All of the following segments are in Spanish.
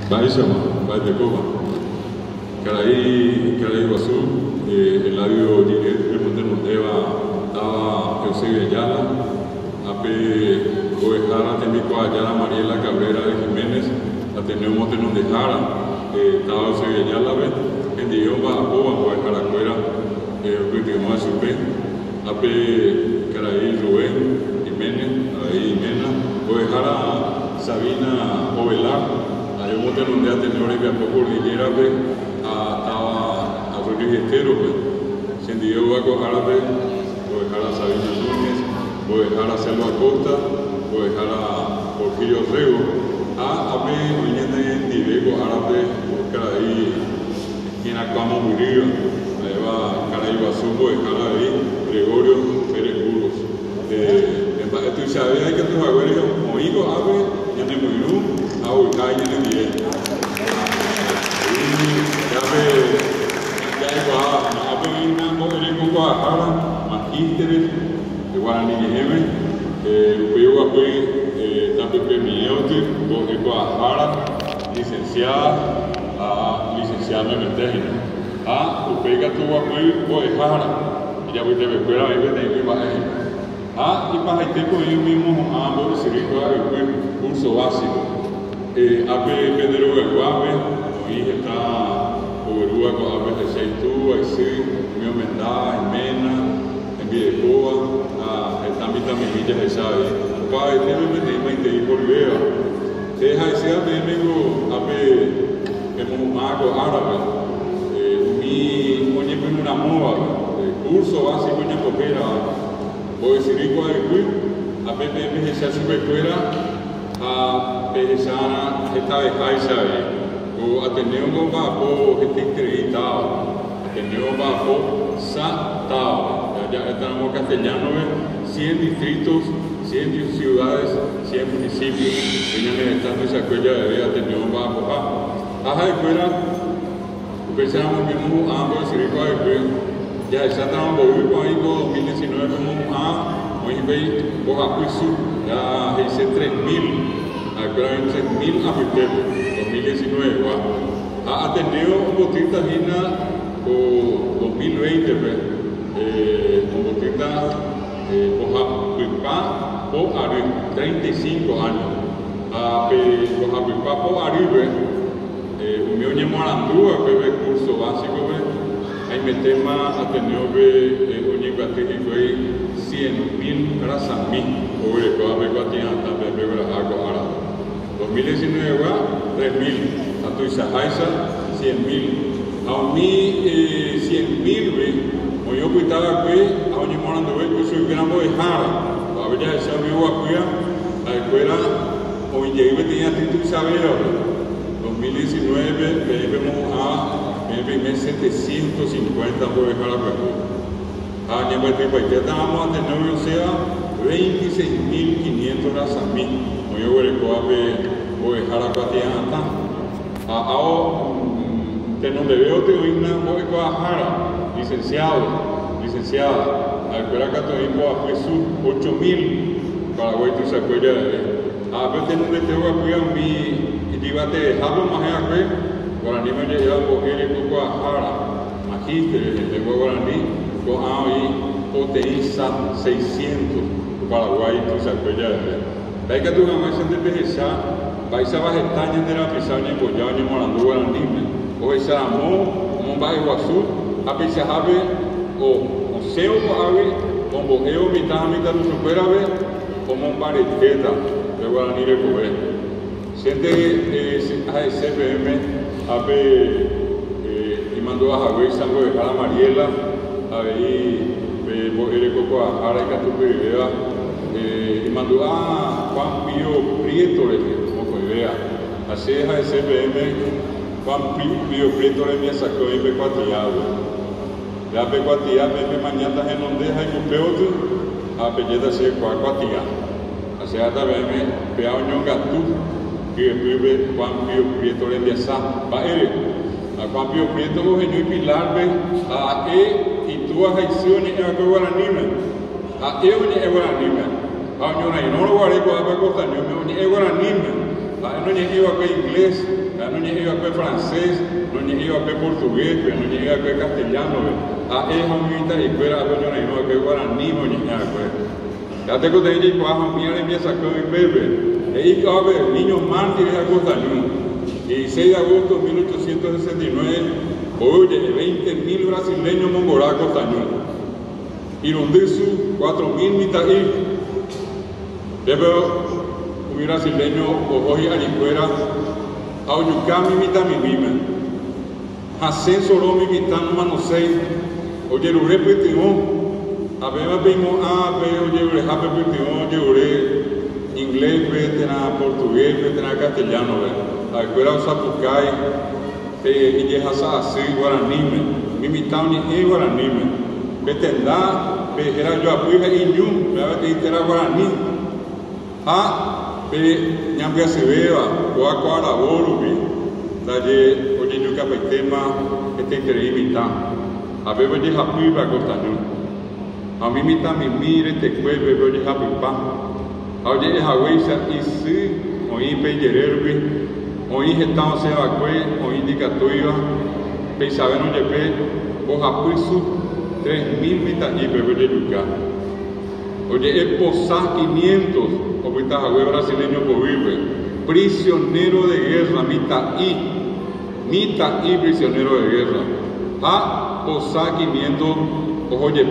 Baisama, Baitecoba, Caraí Guazú, Eladio el Montemondeva, estaba Eusebio Ayala, Ape Coejara, Temico Ayala, Mariela Cabrera de Jiménez, Ateneo Montenon de Jara, estaba Eusebio Ayala, en Dioma, Apoa, Coejara Cuera, Cuitigoma de Supe, Ape Caraí Rubén Jiménez, ahí Mena, Coejara Sabina Ovelar, hay un montón de atenores que a poco cordillera estaba a Rodríguez Estero, sin Diego Baco Árabe, voy a dejar a Sabina Núñez, voy a dejar a Selva Costa, voy a dejar a Porfirio Rego, a mí viniendo en Diego Árabe, buscar ahí quien actuamos Murillo, me lleva Caraíbazú, voy a dejar ahí Gregorio Pérez Burgos. Esto y sabía que tus abuelos como hijos ave, ya me murió, a ubicar en el día. Ya me una mujer con Guadalajara, magísteres, de Guaraní Jeme, Pego fue tanto premiote, de Guadalajara, licenciada, licenciada en México. Upega tuvo apoyo Guadalajara, y ya voy a ver fuera, ahí voy a tener que bajar. Y para este ellos mismos ambos se el curso básico. Ape Pedro Guape, hoy está Uberúa con Ape de Seitú, Aizí, Mío Mendá, en Mena, en Videcoa, también Villas de Sabe. Para este me metí por Vea. Deja de ser Ape Mago Árabe, mi oye con una moda, curso básico en Popera. Voy a decir igual a PPM se hace fuera a PSA esta vez o Ateneo Bapo que te acreditado Ateneo Bapo Satao ya estamos castellano 100 distritos 100 ciudades 100 municipios vienen estando esa escuela de Ateneo Bapo de fuera pensamos mismo ambos decir igual ya estamos volviendo ahí con 2019 como hoy veis Bojapuisu, ya hice 3.000, ahora hay 6.000 habitantes, 2019, ha atendido un botita hina por 2020, un botita Bojapuipa por Ari, 35 años, Bojapuipa por Ari, un mío Morandúa, curso básico, ahí me tema Ateneo Univatic fue 100.000 grasas mil, o de toda la guatina también me voy a agarrar. 2019 3.000, a tu Isahaisa 100.000, a mí 100.000 o yo cuidaba que a un morando ve que soy gran de jara, a ver ya esa vivo acuya, a la escuela o llegué tenía título saber 2019 vemos a el primer 750 por dejar la pregunta. Ya estábamos a tener, o sea, 26.500 razas mil. Como yo voy a dejar la cuatiana. Ahora, tenemos de veo, te doy una voy a Jara, licenciada. A la escuela católica fue su 8.000 para Paraguay, tu escuela de pero tenemos de teo a mi debate de Jalo más allá. Guaraní me lleva a coger el Guadalajara, magísteres, el Guaraní, con ahí potencia 600 Paraguay, tu escuela de hay que tu mamá se te pesa, vais a Bajestaña de la Pisaña, Boyaña, Morandú, Guaraní, o esa amor, como va a Iguazú, a Pisajabe, o Seo Ave, con Bojeo, mitad de su fuera, como un pareteta de Guaraní de Cobre. Siente a CPM. Y mandó a Javier Sango de Jara Mariela, ahí el Coco a Jara y Catupidea, y mandó a Juan Pío Prieto, como fue vea, así es a CPM, Juan Pío Prieto le me sacó y me cuatriado. Ya me cuatriado, me mañana en donde hay un peote, a Pelleta se cuatriado. Así hasta me peao un gatú. Que vive Juan Pío Prieto le enviasa a Juan Pío Prieto y Pilar a y tú has hecho a Guaraní a Guaraní a Guaraní no lo guaré con la costa ni Guaraní no iba a inglés, no iba a francés, no iba a portugués, no iba a castellano. Es un y fuera, no iba a guaraní, no iba a ya tengo que ir a mirar en mi sacó mi bebé. Y que a ver, niños mártires a Costañón. 16 de agosto de 1869, oye, 20.000 brasileños mongorados a Costañón. Irundisu, 4.000 mitaí. Debo un brasileño, ojo y arifuera, a Oyucami mitamimime. Hacen solo mi mitán manosei, oye, ure petimón. A ver, vimos a ver, oye, ure jape petimón, oye, ure inglés, veterana, portugués, veterana, castellano, a escuela de Zapucay, y ya así, guaranime, mi mitán ni guaranime. Vetendá, vejera yo apuija y ñum, me que intera guaraní. Ñambia se beba, guaco araboro, dalle, oye, yo capetema, increíble. A ver, oye, japuiba, costañón. A mí mitad mi mire, te cueve, oye, japuipa. Oye, es agüeisa, y sí, oí pellererbi, oí getao se vacue, oí indicatoiva, peisaben oye, o japuisu, 3.000 mitad y bebé yuca. Oye, es posá 500, o puita jagüe brasileño vive, prisionero de guerra, mitad y prisionero de guerra. Posá 500, oye,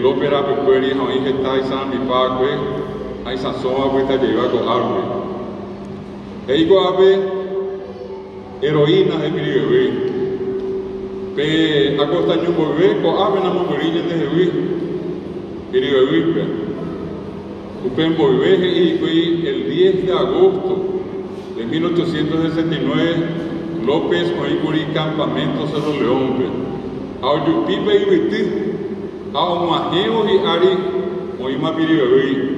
López Rapecueri, oí geta y san pipacue, ahí sazón, puita lleva con árbol. Eigo ave, heroína de Piribebé. A Costañón bebé, con ave na mongorillas de Jehuí. Piribebé. Upen bebé y fue el 10 de agosto de 1869, López oí campamento Cerro León. A Oyupipe y Viti, a Omajeo y Ari, oí más Piribebé.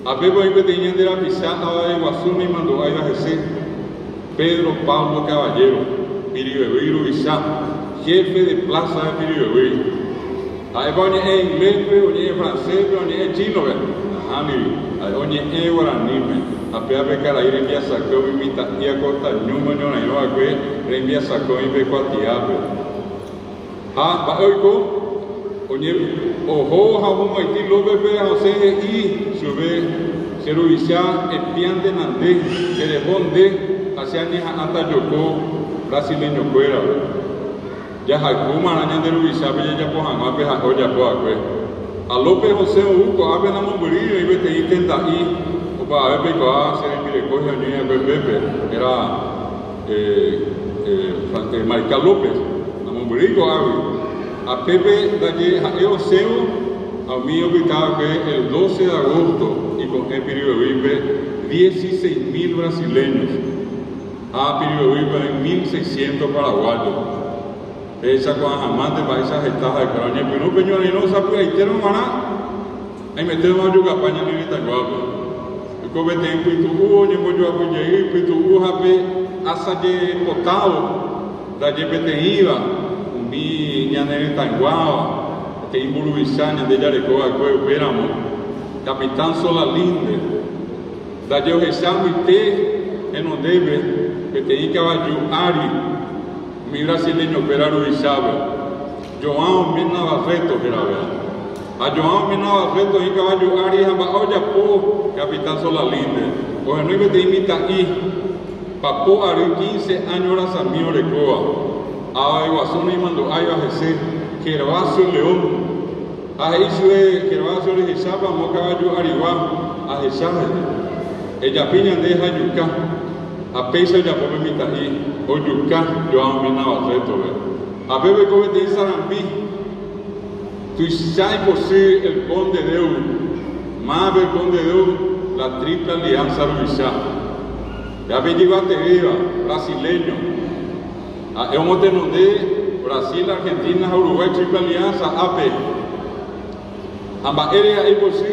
A Pepo y Peteñán de la Pisada de Guazú y mandó a Jesús, Pedro Pablo Caballero, Piribebé Urubizá, jefe de plaza de Piribebé. Ahí va en inglés, oye en francés, oye en chino, oye en guaraní, a Pepe Caraíra envía sacó y mita y a Costañón, no no a envía sacó y Pecuatiape. Va oigo. Oye, ojo, jabón, Haití, López, José, y sube, Cerubicá, espian de Nandé, que de Bonde, hacia Nija, hasta Yocó, brasileño fuera, ya Jacuma, Araña de Rubicá, ya por Jamás, ya por a López José, Uco, Ave na Mongorillo, y vete, intenta ahí, o para ver, Pecoa, se le recoge a Niña Pepe, era Mariscal López, na Mongorillo, Ave. A Pepe dalle a Eoseo, a mí ubicado que el 12 de agosto y con el Piribebé 16.000 brasileños. A Piribebé en 1.600 paraguayos. Esa con amantes para esas estadas de Caraña, pero no peñó ni no sabe ahí tiene maná. Ahí metemos a Yucapaña ni tan guapo. Y como te imputo ni moyo a Puñay, imputo jape asaye potado, dalle peteiva. Mi ñanere tanguao, que imburubizanya de Yarecoa, que éramos, capitán Solalinde, da yo que te en donde debe, que te di caballo Ari, mi brasileño operaro y sabe, João Mena Barreto, que era verdad. A João Mena Barreto y caballo Ari, oye, po, capitán Solalinde, o no iba te imita y, papo Ari 15 años horas a mi Orecoa. A Iguazú y mandó a Jesús, Gervasio León, a Jesús Gervasio de Jesapa, Mocaballo Ariguá, a Jesús, ella piña de Jayuca, a Pesa ya por mi taí, o Yuca, yo amo mi Navarreto, a Bebe Covete y Sarambí, tu sai por ser el conde de Euro, más el conde de Euro, la triple alianza Rubizá, ya me llevaste viva, brasileño. Es un hotel donde Brasil, Argentina, Uruguay, Triple Alianza, AP. Ambas áreas ahí por sí,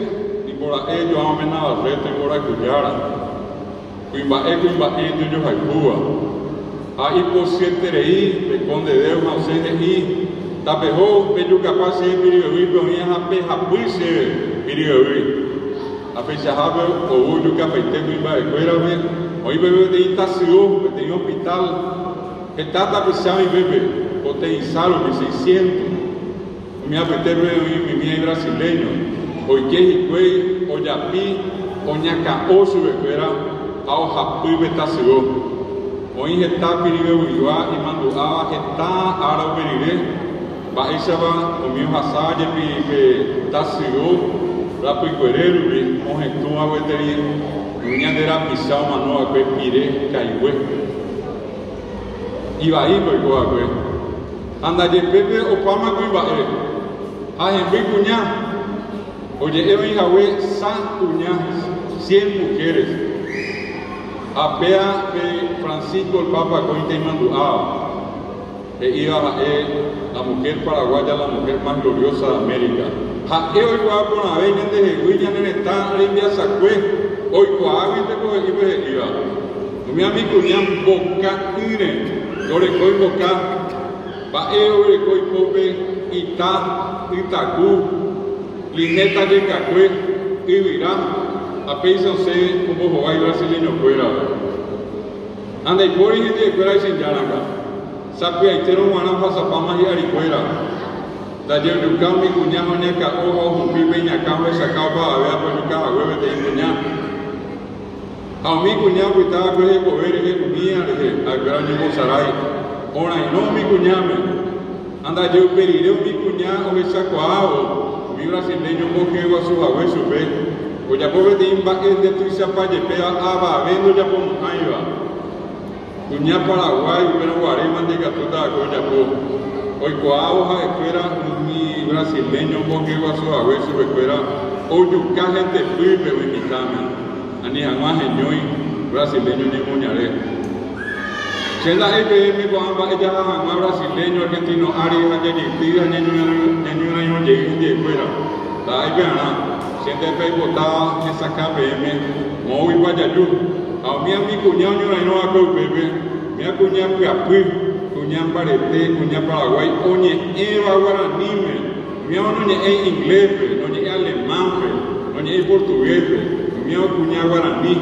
y por ahí yo amo a Reto y por ahí Cuyara. Cuimba yo hay Cuba. Ahí por siete reí, de Conde de Euma, o sea, de ahí, tapejó, bello capaz de Piribebé, pero ya jape, japuise, Piribebé. a pesar de orgulho que apeitei com a escuela, hoy bebé de Itaciú, de hospital, que está tapizado y bebé, potencial de 600, me apeitei mi brasileño, hoy que hicuei, oyapi, oñacaó su escuela, a ojapui betaciú. Hoy está piribe uiwa y manduaba que está ahora perire, va esa va, o mío hasaje que taciú. Rapo y cuerero, o estuvo a vetería, niña de la pisao mano a que pire, caigüe. Iba ahí, pues, coagüe. Anda, de pepe o pama, que iba a en mi cuñá. Oye, yo hija, güey, san cuñá, 100 mujeres. Apea de Francisco el Papa, que te mandó que iba la mujer paraguaya, la mujer más gloriosa de América. Hoy va con la veña de William en esta limpia sacue, hoy coagüe con el iba. Mi amigo Ñan Boca Ire, yo le coy Boca, va le coy Pope, Itacú, Lineta de Cacue, Ibirá, a pensar se como jugar brasileño fuera. Anda y por gente de fuera y sin llanaca, sabe ahí te lo van a pasar para más y arifuera. Da yo nunca mi cuñado ni acá ojo mi peña cama sacado para ver pues nunca hueve te cuñado a mi cuñado que estaba con el coger que comía al gran yo sarai ahora no mi cuñado anda yo pediré mi cuñado que sacó agua mi brasileño porque va su abuelo su ve pues ya pobre te imba de tu zapato pega aba vendo ya por ahí va cuñado paraguay pero guarema de gatuta coña po hoy coahoja espera mi brasileño porque va su abuelo su espera hoy yuca gente firme en mi cama ani jamás ñoy brasileño ni muñaré senda EPM cuando ella jamás brasileño argentino ari allá llega ni una llegue de fuera la IPM siente pe botada esa KPM muy guayayú a mi cuñado no a bebé mi cuñado que apu cuñán Barete, cuñán Paraguay, oye, Eva Guaranime, mi no es inglés, no es alemán, no es portugués, mi cuñán Guaraní,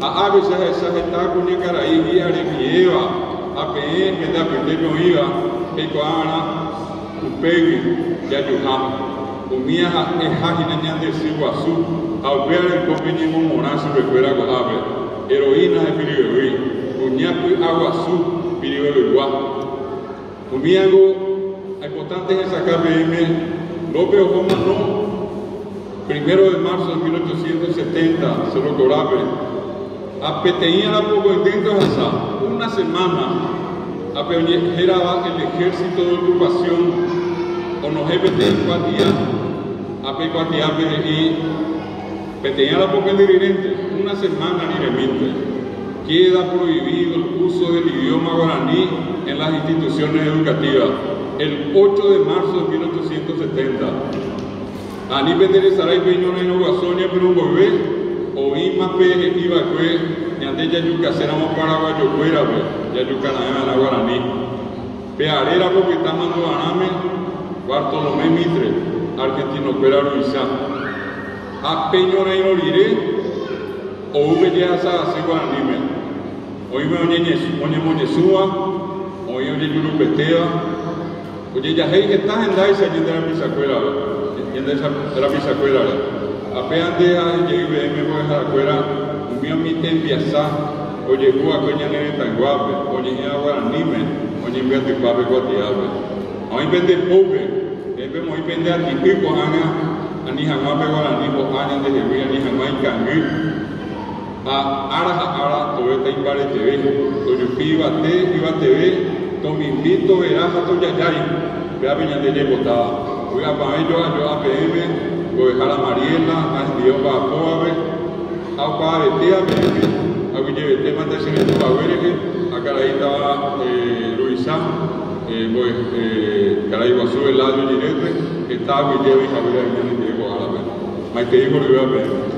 a veces esa está cuñán Caraí, y Aremi Eva, a PM, que da Pedro Iba, que coana, Upegui, Yayuham, Umia es Hajinañan de Siguazú, a ver el convenio monazo que fuera Goabe, heroína de Piriberí, Uñapu Aguazú, Piriberí mi algo importante en esa KPM, López Obama 1 de marzo de 1870, se lo cobraba. A Peteía la poco dentro de una semana, a era el ejército de ocupación, o no jefe de empatía, a Pecuatía y Peteía la poco dirigente, una semana ni remite. Queda prohibido el uso del idioma guaraní en las instituciones educativas. El 8 de marzo de 1870. Ani Penderezaray Peñona en Guasonia, pero un bebé, o Ima Peje Ibacue, y ante Yayuca éramos paraguayos fuera, Yayuca en la guaraní. Pearera porque está mandando Aname, Bartolomé Mitre, argentino fuera Luisa. A Peñona y Oliré, o Ubellasa, así guaraní. Hoy me oye Moñezúa, hoy oye Yurupetea, oye Yahey, estás en Daisa, yendo a la pisacuela, yendo a la pisacuela. Apenas de IBM, voy a dejar afuera, un mío mi tempiazá, oye Gua, coña nene tan guape, oye Guaranime, oye Beate Pape Guatiabe. Hoy vende pobre, hoy vende a Tipico, Ani Jamape Guaraní, Añan de Jevilla, Ani Jamai Cangui. Ara, todo está en Bare TV, Toyupi, Iba TV, Tomi Invito, Verás, a Toyayay, vea Peña de Yepotada. Voy a para ello, a PM, voy a dejar a Mariela, a Dios para Poave, a Pavetea, a Villevete, Matecene, a Verge, a Caraíta, Luisa, Caraíguazú, el lado de Girete, que está Villeve y Javier, y Diego Árabe. Maite Hijo, le voy a ver.